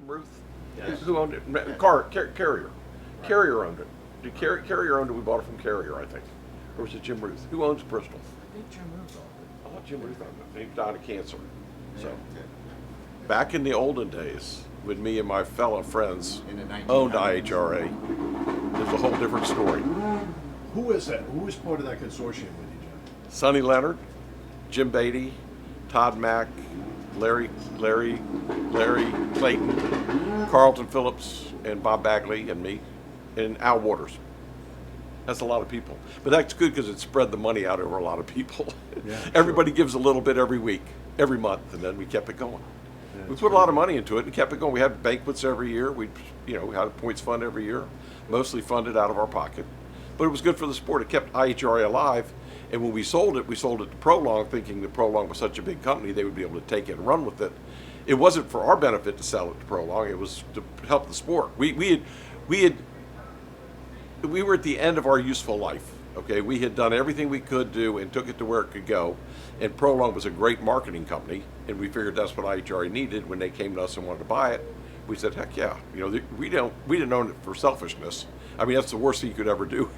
Jim Ruth? Yes. Who owned it? Carrier. Carrier owned it. Carrier owned it. We bought it from Carrier, I think. Or was it Jim Ruth? Who owns Bristol? I think Jim Ruth owned I thought Jim Ruth owned it. He died of cancer. it. So, Yeah. back in the olden days, when me and my fellow friends In the 1900s. owned IHRA, there's a whole different story. Who is that? Who is part of that consortium with you, Jim? Sonny Leonard, Jim Beatty, Todd Mack, Larry Clayton, Carlton Phillips, and Bob Bagley, and me, and Al Waters. That's a lot of people. But that's good because it spread the money out over a lot of people. Yeah, Everybody gives a little bit every week, every month, and then we kept it going. We put a lot of money into it and kept it going. We had banquets every year. We had a points fund every year, mostly funded out of our pocket. But it was good for the sport. It kept IHRA alive. And when we sold it to Prolong, thinking that Prolong was such a big company, they would be able to take it and run with it. It wasn't for our benefit to sell it to Prolong. It was to help the sport. We were at the end of our useful life. Okay, we had done everything we could do and took it to where it could go. And Prolong was a great marketing company, and we figured that's what IHRA needed. When they came to us and wanted to buy it, we said, heck yeah. We didn't own it for selfishness. I mean, that's the worst thing you could ever do,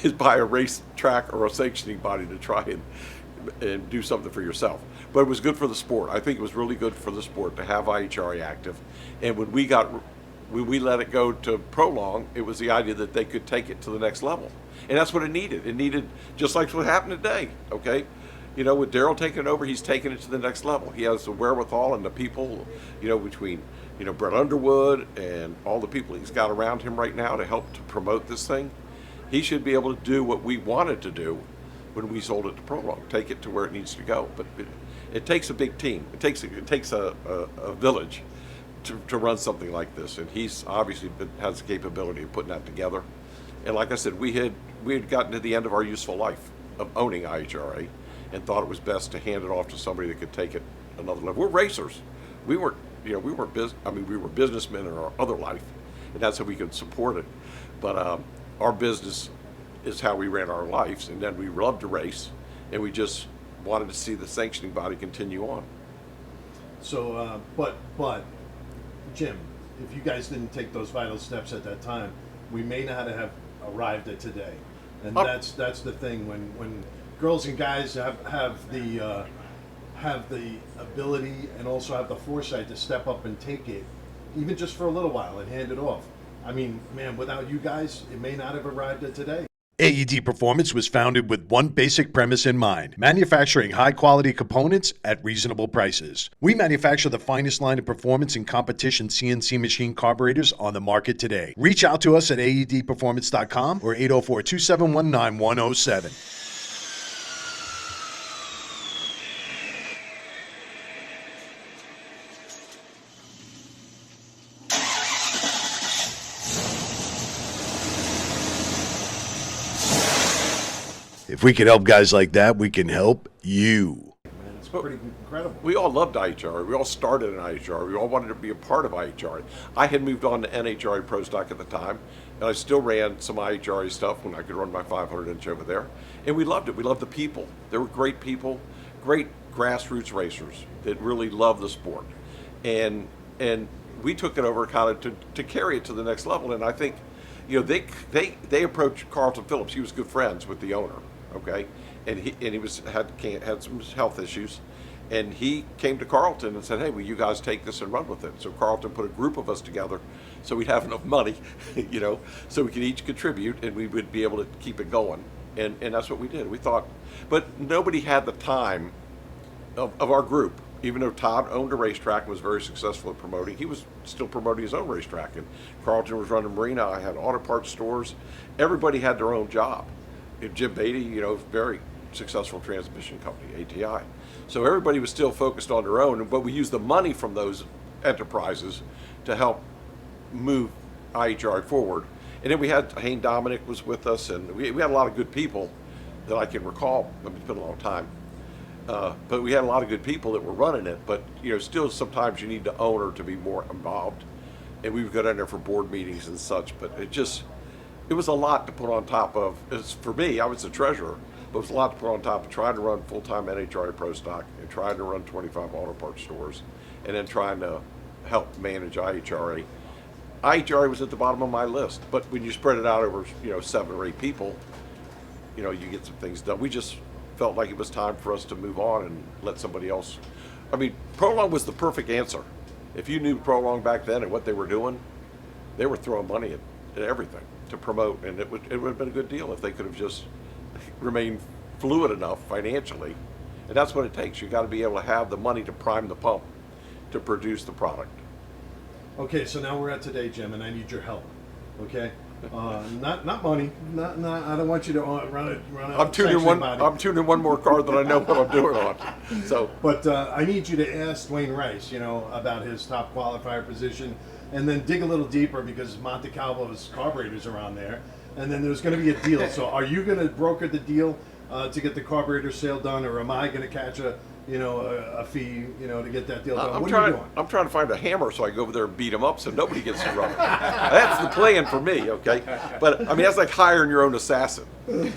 is buy a race track or a sanctioning body to try and do something for yourself. But it was good for the sport. I think it was really good for the sport to have IHRA active. And when we let it go to Prolong, it was the idea that they could take it to the next level. And that's what it needed. It needed, just like what happened today, okay? With Daryl taking it over, he's taking it to the next level. He has the wherewithal and the people, between, Brett Underwood and all the people he's got around him right now to help to promote this thing. He should be able to do what we wanted to do when we sold it to Prolong, take it to where it needs to go. But it takes a big team. It takes a village to run something like this, and he's obviously has the capability of putting that together. And like I said, we had gotten to the end of our useful life of owning IHRA, and thought it was best to hand it off to somebody that could take it another level. We're racers. We were businessmen in our other life, and that's how we could support it. But our business is how we ran our lives, and then we loved to race, and we just wanted to see the sanctioning body continue on. So, but, Jim, if you guys didn't take those vital steps at that time, we may not have arrived at today. And that's the thing when girls and guys have the ability and also have the foresight to step up and take it, even just for a little while, and hand it off. I mean, man, without you guys, it may not have arrived at today. AED Performance was founded with one basic premise in mind: manufacturing high-quality components at reasonable prices. We manufacture the finest line of performance and competition CNC machine carburetors on the market today. Reach out to us at aedperformance.com or 804-271-9107. If we can help guys like that, we can help you. Man, it's pretty incredible. We all loved IHRA. We all started in IHRA. We all wanted to be a part of IHRA. I had moved on to NHRA Pro Stock at the time, and I still ran some IHRA stuff when I could run my 500-inch over there. And we loved it. We loved the people. They were great people, great grassroots racers that really loved the sport. And we took it over kind of to carry it to the next level. And I think, they approached Carlton Phillips. He was good friends with the owner. Okay, and he had some health issues, and he came to Carlton and said, "Hey, will you guys take this and run with it?" So Carlton put a group of us together, so we'd have enough money, so we could each contribute, and we would be able to keep it going. And that's what we did. We thought, but nobody had the time of our group. Even though Todd owned a racetrack and was very successful at promoting, he was still promoting his own racetrack. And Carlton was running Marina. I had auto parts stores. Everybody had their own job. Jim Beatty, very successful transmission company, ATI. So everybody was still focused on their own, but we used the money from those enterprises to help move IHRA forward. And then we had Hayne Dominic was with us, and we had a lot of good people that I can recall. I mean, it's been a long time. But we had a lot of good people that were running it, but still sometimes you need the owner to be more involved. And we would go down there for board meetings and such, but it was a lot to put on top of. For me, I was the treasurer, but it was a lot to put on top of trying to run full-time NHRA Pro Stock and trying to run 25 auto parts stores, and then trying to help manage IHRA. IHRA was at the bottom of my list, but when you spread it out over 7 or 8 people, you get some things done. We just felt like it was time for us to move on and let somebody else. I mean, Prolong was the perfect answer. If you knew Prolong back then and what they were doing, they were throwing money at everything to promote, and it would have been a good deal if they could have just remained fluid enough financially. And that's what it takes. You got to be able to have the money to prime the pump to produce the product. Okay, so now we're at today, Jim, and I need your help. Okay, not money. Not. I don't want you to run it. I'm tuning one more card that I know what I'm doing on. So, but I need you to ask Dwayne Rice, about his top qualifier position, and then dig a little deeper because Montecalvo's carburetors are on there, and then there's going to be a deal. So, are you going to broker the deal to get the carburetor sale done, or am I going to catch a fee, to get that deal done? What are you doing? I'm trying to find a hammer so I go over there and beat them up so nobody gets to run. That's the plan for me, okay? But I mean, that's like hiring your own assassin.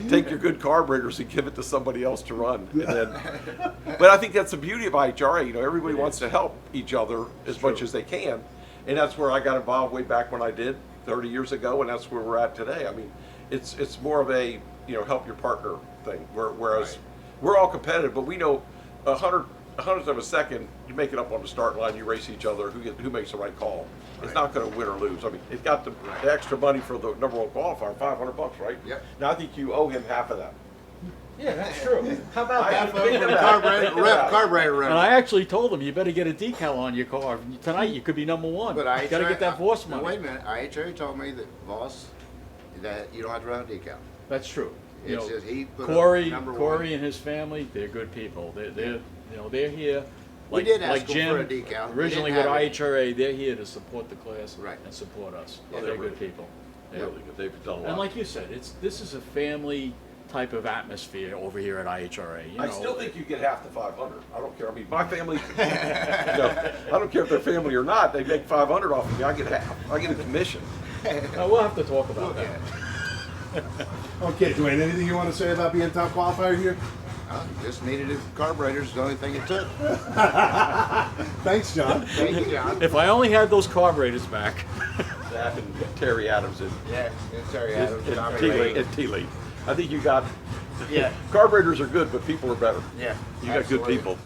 Take your good carburetors and give it to somebody else to run. But I think that's the beauty of IHRA. Everybody wants to help each other as much as they can, and that's where I got involved way back when I did 30 years ago, and that's where we're at today. I mean, it's more of a help your partner thing. Whereas we're all competitive, but we know. A hundredth of a second, you make it up on the start line. You race each other. Who makes the right call? It's not going to win or lose. I mean, it's got the extra money for the number one qualifier, $500, right? Yep. Now I think you owe him half of that. Yeah, that's true. How about that? Carburetor And I actually told him, you better get a decal on your car. Tonight you could be number one. But You got to get that Voss money. Wait a minute. IHRA told me that Voss, that you don't have to run a decal. That's true. It says he put Corey number one. Corey and his family, they're good people. They're here. We did ask like them Jim, for a decal. We originally didn't with have it. IHRA, they're here to support the class Right. and support us. Yeah, They're they're good really people. Yeah. Really good. They've done a lot. And like you said, this is a family type of atmosphere over here at IHRA. I still think you get half the 500. I don't care. I mean, my family. I don't care if they're family or not. They make 500 off of me. I get half. I get a commission. We'll have to talk about that. Okay, Dwayne, anything you want to say about being top qualifier here? Just needed a carburetor. Is the only thing it took. Thanks, John. Thank you, John. If I only had those carburetors back. That and Terry Adams and Yeah, Terry Adams. T-Lane. I think you got. Yeah. Carburetors are good, but people are better. Yeah, You got good absolutely. people.